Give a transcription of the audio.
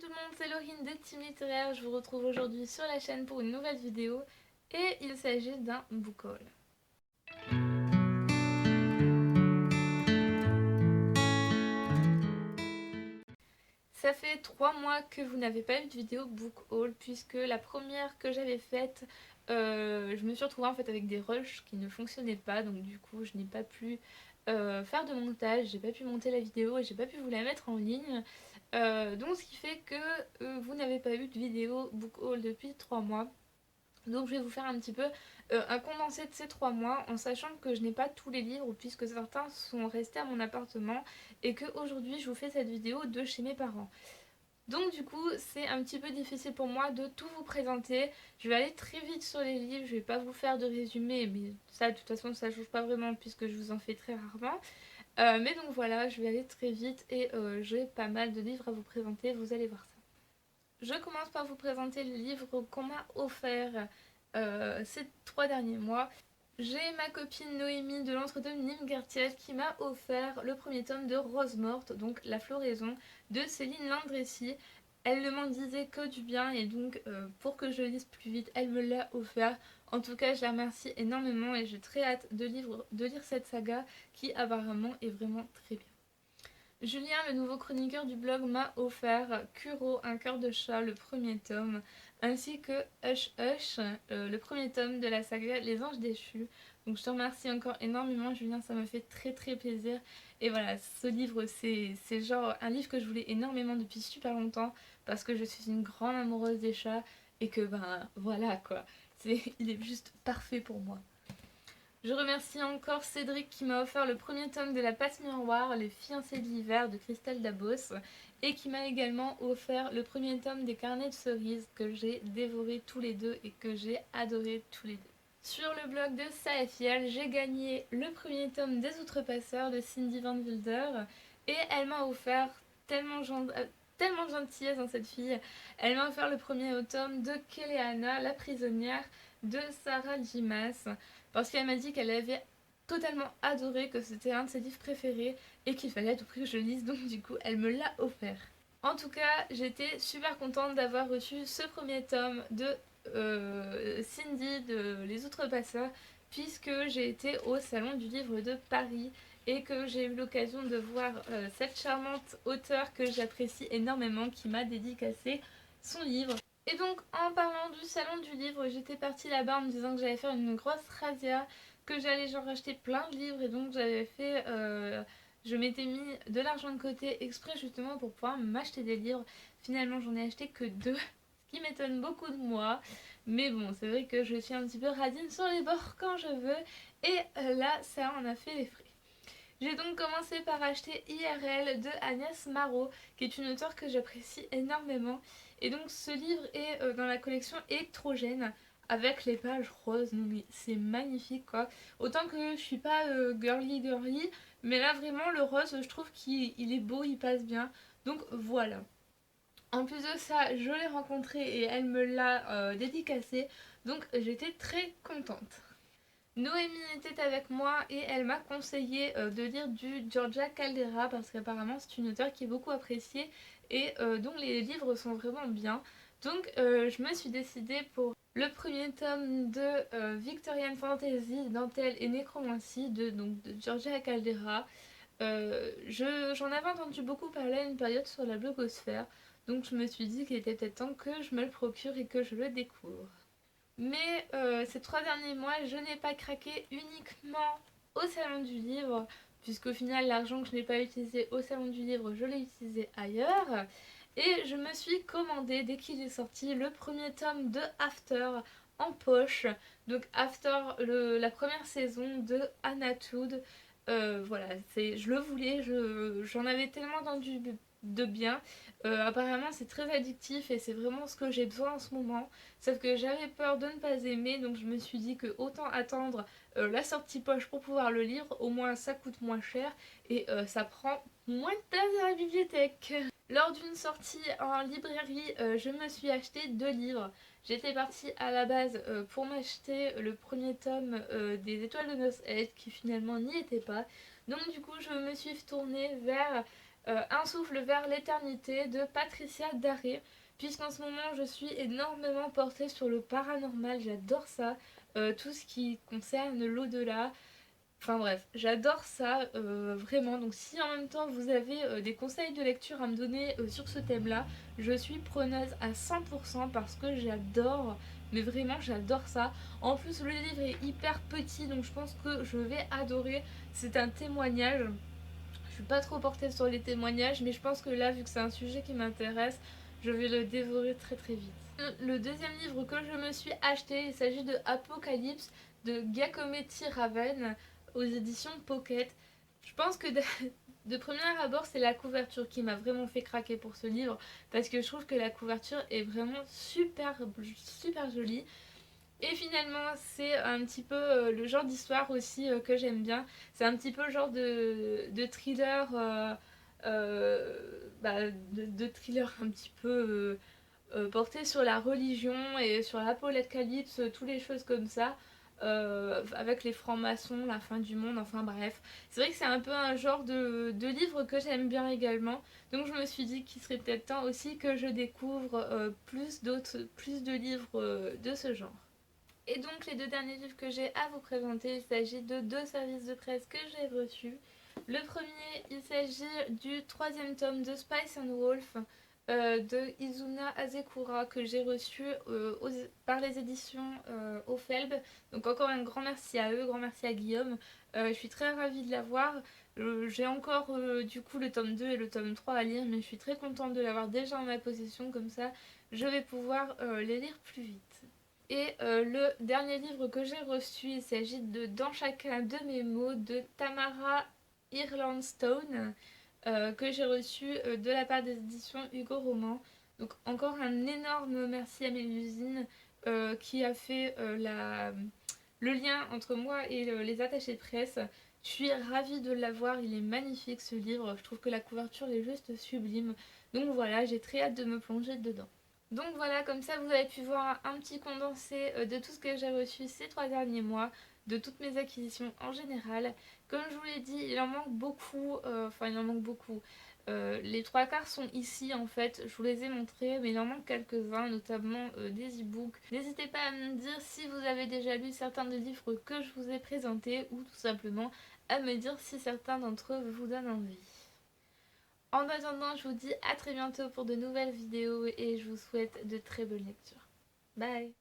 tout le monde, c'est Laurine de Team Littéraire. Je vous retrouve aujourd'hui sur la chaîne pour une nouvelle vidéo et il s'agit d'un book haul. Ça fait 3 mois que vous n'avez pas eu de vidéo book haul puisque la première que j'avais faite, je me suis retrouvée en fait avec des rushs qui ne fonctionnaient pas, donc du coup je n'ai pas pu faire de montage, j'ai pas pu monter la vidéo et j'ai pas pu vous la mettre en ligne. Donc ce qui fait que vous n'avez pas eu de vidéo book haul depuis 3 mois. Donc je vais vous faire un petit peu un condensé de ces 3 mois en sachant que je n'ai pas tous les livres puisque certains sont restés à mon appartement et qu'aujourd'hui je vous fais cette vidéo de chez mes parents. Donc du coup c'est un petit peu difficile pour moi de tout vous présenter. Je vais aller très vite sur les livres, je vais pas vous faire de résumé mais ça de toute façon ça change pas vraiment puisque je vous en fais très rarement. Mais donc voilà, je vais aller très vite et j'ai pas mal de livres à vous présenter, vous allez voir ça. Je commence par vous présenter le livre qu'on m'a offert ces 3 derniers mois. J'ai ma copine Noémie de l'Entre-deux Nîmes Gartiel qui m'a offert le premier tome de Rose Morte, donc La Floraison, de Céline Landrecy. Elle ne m'en disait que du bien et donc pour que je le lise plus vite, elle me l'a offert. En tout cas, je la remercie énormément et j'ai très hâte de lire cette saga qui apparemment est vraiment très bien. Julien, le nouveau chroniqueur du blog, m'a offert Kuro, un cœur de chat, le premier tome, ainsi que Hush Hush, le premier tome de la saga Les Anges Déchus. Donc je te remercie encore énormément Julien, ça me fait très très plaisir. Et voilà, ce livre c'est genre un livre que je voulais énormément depuis super longtemps parce que je suis une grande amoureuse des chats et que ben voilà quoi, il est juste parfait pour moi. Je remercie encore Cédric qui m'a offert le premier tome de La Passe Miroir, Les Fiancés de l'hiver de Christelle Dabos, et qui m'a également offert le premier tome des Carnets de cerises que j'ai dévoré tous les deux et que j'ai adoré tous les deux. Sur le blog de Saefiel, j'ai gagné le premier tome des Outrepasseurs de Cindy Van Wilder et elle m'a offert tellement de gentillesse dans cette fille. Elle m'a offert le premier tome de Keleana, la prisonnière de Sarah Dimas parce qu'elle m'a dit qu'elle avait totalement adoré, que c'était un de ses livres préférés et qu'il fallait à tout prix que je le lise, donc du coup elle me l'a offert. En tout cas, j'étais super contente d'avoir reçu ce premier tome de Cindy de Les Outrepasseurs puisque j'ai été au Salon du Livre de Paris et que j'ai eu l'occasion de voir cette charmante auteure que j'apprécie énormément qui m'a dédicacé son livre. Et donc en parlant du salon du livre, j'étais partie là-bas en me disant que j'allais faire une grosse razzia, que j'allais genre acheter plein de livres et donc je m'étais mis de l'argent de côté exprès justement pour pouvoir m'acheter des livres. Finalement j'en ai acheté que 2, ce qui m'étonne beaucoup de moi. Mais bon, c'est vrai que je suis un petit peu radine sur les bords quand je veux et là ça en a fait les frais. J'ai donc commencé par acheter IRL de Agnès Marot, qui est une auteure que j'apprécie énormément. Et donc ce livre est dans la collection Électrogène, avec les pages roses. Non mais c'est magnifique quoi. Autant que je suis pas girly girly, mais là vraiment le rose, je trouve qu'il est beau, il passe bien. Donc voilà. En plus de ça, je l'ai rencontrée et elle me l'a dédicacé, donc j'étais très contente. Noémie était avec moi et elle m'a conseillé de lire du Georgia Caldera parce qu'apparemment c'est une auteure qui est beaucoup appréciée et dont les livres sont vraiment bien. Donc je me suis décidée pour le premier tome de Victorian Fantasy, Dentelle et Nécromancie de Georgia Caldera. J'en avais entendu beaucoup parler à une période sur la blogosphère, donc je me suis dit qu'il était peut-être temps que je me le procure et que je le découvre. Mais ces 3 derniers mois, je n'ai pas craqué uniquement au salon du livre, puisqu'au final, l'argent que je n'ai pas utilisé au salon du livre, je l'ai utilisé ailleurs. Et je me suis commandé, dès qu'il est sorti, le premier tome de After en poche. Donc After, la première saison de Anna Todd. Voilà, je le voulais, j'en avais tellement entendu de bien. Apparemment c'est très addictif et c'est vraiment ce que j'ai besoin en ce moment. Sauf que j'avais peur de ne pas aimer, donc je me suis dit que autant attendre la sortie poche pour pouvoir le lire. Au moins ça coûte moins cher et ça prend moins de place dans la bibliothèque. Lors d'une sortie en librairie, je me suis acheté 2 livres. J'étais partie à la base pour m'acheter le premier tome des Étoiles de Noces qui finalement n'y était pas. Donc du coup je me suis tournée vers Un souffle vers l'éternité de Patricia Daré, puisqu'en ce moment je suis énormément portée sur le paranormal, j'adore ça, tout ce qui concerne l'au-delà. Enfin bref, j'adore ça, vraiment. Donc si en même temps vous avez des conseils de lecture à me donner sur ce thème-là, je suis preneuse à 100% parce que j'adore, mais vraiment j'adore ça. En plus le livre est hyper petit, donc je pense que je vais adorer. C'est un témoignage. Je suis pas trop portée sur les témoignages, mais je pense que là, vu que c'est un sujet qui m'intéresse, je vais le dévorer très très vite. Le deuxième livre que je me suis acheté, il s'agit de Apocalypse de Giacometti Raven aux éditions Pocket. Je pense que de premier abord, c'est la couverture qui m'a vraiment fait craquer pour ce livre parce que je trouve que la couverture est vraiment super super jolie. Et finalement, c'est un petit peu le genre d'histoire aussi que j'aime bien. C'est un petit peu le genre de thriller, de thriller un petit peu porté sur la religion et sur l'apocalypse, toutes les choses comme ça. Avec les francs-maçons, la fin du monde, enfin bref. C'est vrai que c'est un peu un genre de livre que j'aime bien également. Donc je me suis dit qu'il serait peut-être temps aussi que je découvre plus de livres de ce genre. Et donc les deux derniers livres que j'ai à vous présenter, il s'agit de deux services de presse que j'ai reçus. Le premier, il s'agit du troisième tome de Spice and Wolf de Izuna Azekura que j'ai reçu par les éditions Ofelb. Donc encore un grand merci à eux, grand merci à Guillaume. Je suis très ravie de l'avoir. J'ai encore du coup le tome 2 et le tome 3 à lire, mais je suis très contente de l'avoir déjà en ma possession, comme ça je vais pouvoir les lire plus vite. Et le dernier livre que j'ai reçu, il s'agit de Dans chacun de mes mots de Tamara Irlandstone, que j'ai reçu de la part des éditions Hugo Roman. Donc encore un énorme merci à Mélusine qui a fait le lien entre moi et les attachés de presse. Je suis ravie de l'avoir, il est magnifique ce livre, je trouve que la couverture est juste sublime. Donc voilà, j'ai très hâte de me plonger dedans. Donc voilà, comme ça vous avez pu voir un petit condensé de tout ce que j'ai reçu ces 3 derniers mois, de toutes mes acquisitions en général. Comme je vous l'ai dit, il en manque beaucoup, il en manque beaucoup. Les trois quarts sont ici en fait, je vous les ai montrés, mais il en manque quelques-uns, notamment des e-books. N'hésitez pas à me dire si vous avez déjà lu certains des livres que je vous ai présentés ou tout simplement à me dire si certains d'entre eux vous donnent envie. En attendant, je vous dis à très bientôt pour de nouvelles vidéos et je vous souhaite de très bonnes lectures. Bye!